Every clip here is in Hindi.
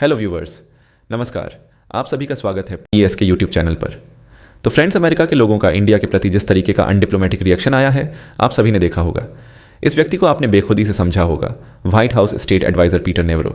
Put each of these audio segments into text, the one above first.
हेलो व्यूवर्स, नमस्कार। आप सभी का स्वागत है पीएस के यूट्यूब चैनल पर। तो फ्रेंड्स, अमेरिका के लोगों का इंडिया के प्रति जिस तरीके का अनडिप्लोमेटिक रिएक्शन आया है, आप सभी ने देखा होगा। इस व्यक्ति को आपने बेखुदी से समझा होगा, White House state adviser Peter Navarro.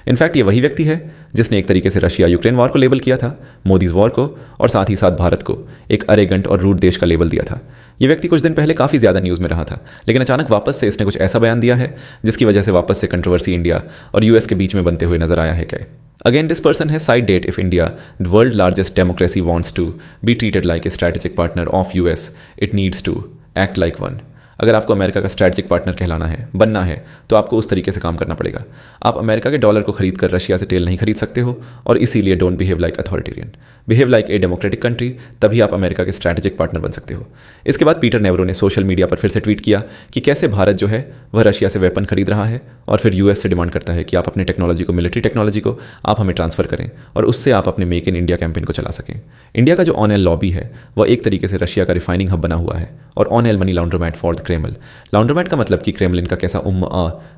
In fact ये वही व्यक्ति है जिसने एक तरीके से रशिया यूक्रेन वॉर को लेबल किया था, मोदीज वॉर को, और साथ ही साथ भारत को एक अरेगंट और रूड देश का लेबल दिया था। ये व्यक्ति कुछ दिन पहले काफ़ी ज़्यादा न्यूज़ में रहा था, लेकिन अचानक वापस से इसने कुछ ऐसा बयान दिया है जिसकी वजह से वापस से कंट्रोवर्सी इंडिया और यूएस के बीच में बनते हुए नजर आया है। क्या Again, this person has side date if India, the world's largest democracy, wants to be treated like a strategic partner of US, it needs to act like one. अगर आपको अमेरिका का स्ट्रैटेजिक पार्टनर कहलाना है, बनना है, तो आपको उस तरीके से काम करना पड़ेगा। आप अमेरिका के डॉलर को खरीद कर रशिया से तेल नहीं खरीद सकते हो, और इसीलिए don't behave like authoritarian, behave like a democratic country, तभी आप अमेरिका के स्ट्रैटेजिक पार्टनर बन सकते हो। इसके बाद पीटर नेवरो ने सोशल मीडिया पर फिर से ट्वीट किया कि कैसे भारत जो है वह रशिया से वेपन खरीद रहा है और फिर यूएस से डिमांड करता है कि आप अपने टेक्नोलॉजी को, मिलिट्री टेक्नोलॉजी को आप हमें ट्रांसफर करें और उससे आप अपने मेक इन इंडिया कैंपेन को चला सकें। इंडिया का जो ऑन एल लॉबी है वह एक तरीके से रशिया का रिफाइनिंग हब बना हुआ है और an oil money laundromat for the Kremlin. Laundromat का मतलब कि क्रेमलिन का कैसा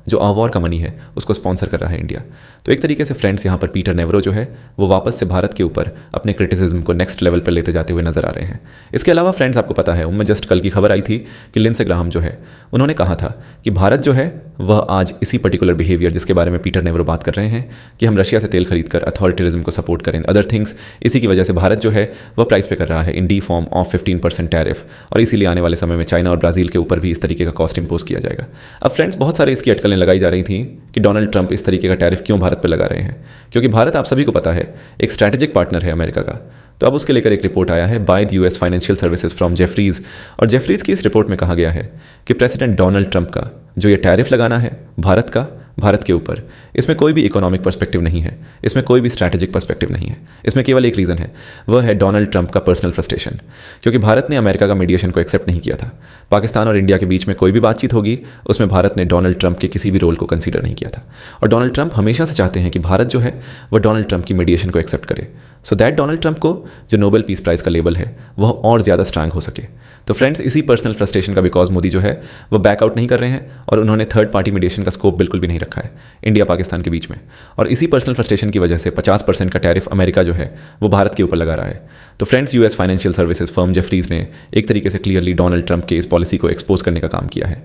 जो वॉर का मनी है उसको स्पॉन्सर कर रहा है इंडिया। तो एक तरीके से फ्रेंड्स, यहाँ पर पीटर नेवरो जो है वो वापस से भारत के ऊपर अपने क्रिटिसिज्म को नेक्स्ट लेवल पर लेते जाते हुए नजर आ रहे हैं। इसके अलावा फ्रेंड्स, आपको पता है, उनमें जस्ट कल की खबर आई थी कि लिंडसे ग्राहम जो है उन्होंने कहा था कि भारत जो है वह आज इसी पर्टिकुलर बिहेवियर जिसके बारे में पीटर नेवरो बात कर रहे हैं कि हम रशिया से तेल खरीद कर अथॉरिटेरिज्म को सपोर्ट करें, अदर थिंग्स, इसी की वजह से भारत जो है वह प्राइस पे कर रहा है इन डी फॉर्म ऑफ 15% टैरिफ, और इसीलिए आने वाले समय में चाइना और ब्राजील के ऊपर भी इस तरीके का कॉस्ट इंपोज किया जाएगा। अब फ्रेंड्स, बहुत सारे इसकी अटकलें लगाई जा रही थी कि डोनाल्ड ट्रंप इस तरीके का टैरिफ क्यों भारत पर लगा रहे हैं, क्योंकि भारत, आप सभी को पता है, एक स्ट्रैटेजिक पार्टनर है अमेरिका का। तो अब उसके लेकर एक रिपोर्ट आया है by the US financial services from Jefferies, और जेफरीज की इस रिपोर्ट में कहा गया है कि प्रेसिडेंट डोनाल्ड ट्रंप का जो ये टैरिफ लगाना है भारत के ऊपर, इसमें कोई भी इकोनॉमिक पर्सपेक्टिव नहीं है, इसमें कोई भी स्ट्रैटेजिक पर्सपेक्टिव नहीं है। इसमें केवल एक रीज़न है, वह है डोनाल्ड ट्रंप का पर्सनल फ्रस्ट्रेशन, क्योंकि भारत ने अमेरिका का मीडिएशन को एक्सेप्ट नहीं किया था। पाकिस्तान और इंडिया के बीच में कोई भी बातचीत होगी उसमें भारत ने डोनाल्ड ट्रंप के किसी भी रोल को कंसीडर नहीं किया था, और डोनाल्ड ट्रंप हमेशा से चाहते हैं कि भारत जो है वह डोनाल्ड ट्रंप की मीडिएशन को एक्सेप्ट करे, सो दैट डोनाल्ड ट्रंप को जो नोबेल पीस प्राइज़ का लेबल है वह और ज़्यादा स्ट्रांग हो सके। तो फ्रेंड्स, इसी पर्सनल फ्रस्ट्रेशन का बिकॉज मोदी जो है वह बैकआउट नहीं कर रहे हैं, और उन्होंने थर्ड पार्टी मीडिएशन का स्कोप बिल्कुल भी नहीं रखा है इंडिया पाकिस्तान के बीच में, और इसी पर्सनल फ्रस्ट्रेशन की वजह से 50% का टैरिफ अमेरिका जो है वो भारत के ऊपर लगा रहा है। तो friends, US financial services firm Jefferies ने एक तरीके से क्लियरली डोनाल्ड ट्रंप के इस पॉलिसी को एक्सपोज करने का काम किया है।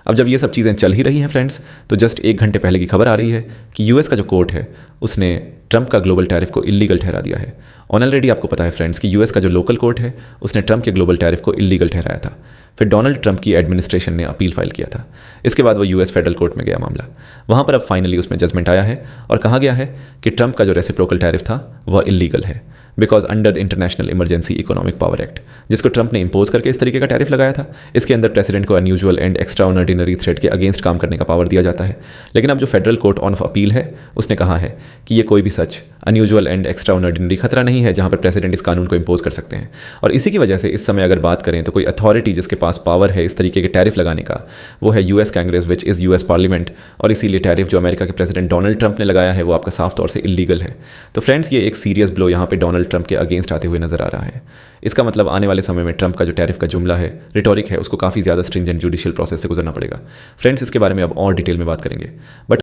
अब जब ये सब चीज़ें चल ही रही हैं फ्रेंड्स, तो जस्ट 1 घंटे पहले की खबर आ रही है कि यूएस का जो कोर्ट है उसने ट्रंप का ग्लोबल टैरिफ को इलीगल ठहरा दिया है। ऑलरेडी आपको पता है फ्रेंड्स कि यूएस का जो लोकल कोर्ट है उसने ट्रंप के ग्लोबल टैरिफ को इलीगल ठहराया था। फिर डोनाल्ड ट्रंप की एडमिनिस्ट्रेशन ने अपील फाइल किया था। इसके बाद वो यूएस फेडरल कोर्ट में गया मामला, वहाँ पर अब फाइनली उसमें जजमेंट आया है और कहा गया है कि ट्रंप का जो रेसिप्रोकल टैरिफ था वह इलीगल है, because under the international emergency economic power act, जिसको ट्रंप ने इंपोज करके इस तरीके का टैरिफ लगाया था, इसके अंदर प्रेसिडेंट को unusual and extra ordinary threat के अगेंस्ट काम करने का पावर दिया जाता है। लेकिन अब जो फेडरल कोर्ट ऑफ अपील है उसने कहा है कि ये कोई भी सच अनयूजुअल एंड एक्स्ट्रा ऑर्डिनरी खतरा नहीं है जहाँ पर प्रेसिडेंट इस कानून को इंपोज कर सकते हैं। और इसी की वजह से इस समय अगर बात करें तो कोई अथॉरिटी जिसके पास पावर है इस तरीके के टैरिफ लगाने का, वो है US Congress, which is US parliament, और इसीलिए टैरिफ जो अमेरिका के प्रेसिडेंट डोनाल्ड ट्रंप ने लगाया है वो आपका साफ तौर से इलीगल है। तो फ्रेंड्स, ये एक सीरियस ब्लो यहाँ पे डोनाल्ड ट्रंप के अगेंस्ट आते हुए नजर आ रहा है। इसका मतलब आने वाले समय में ट्रंप का जो टैरिफ का जुमला है, रिटोरिक है, उसको काफ़ी ज़्यादा स्ट्रिंजेंट जुडिशियल प्रोसेस से गुजरना पड़ेगा। फ्रेंड्स, इसके बारे में अब और डिटेल में बात करेंगे, बट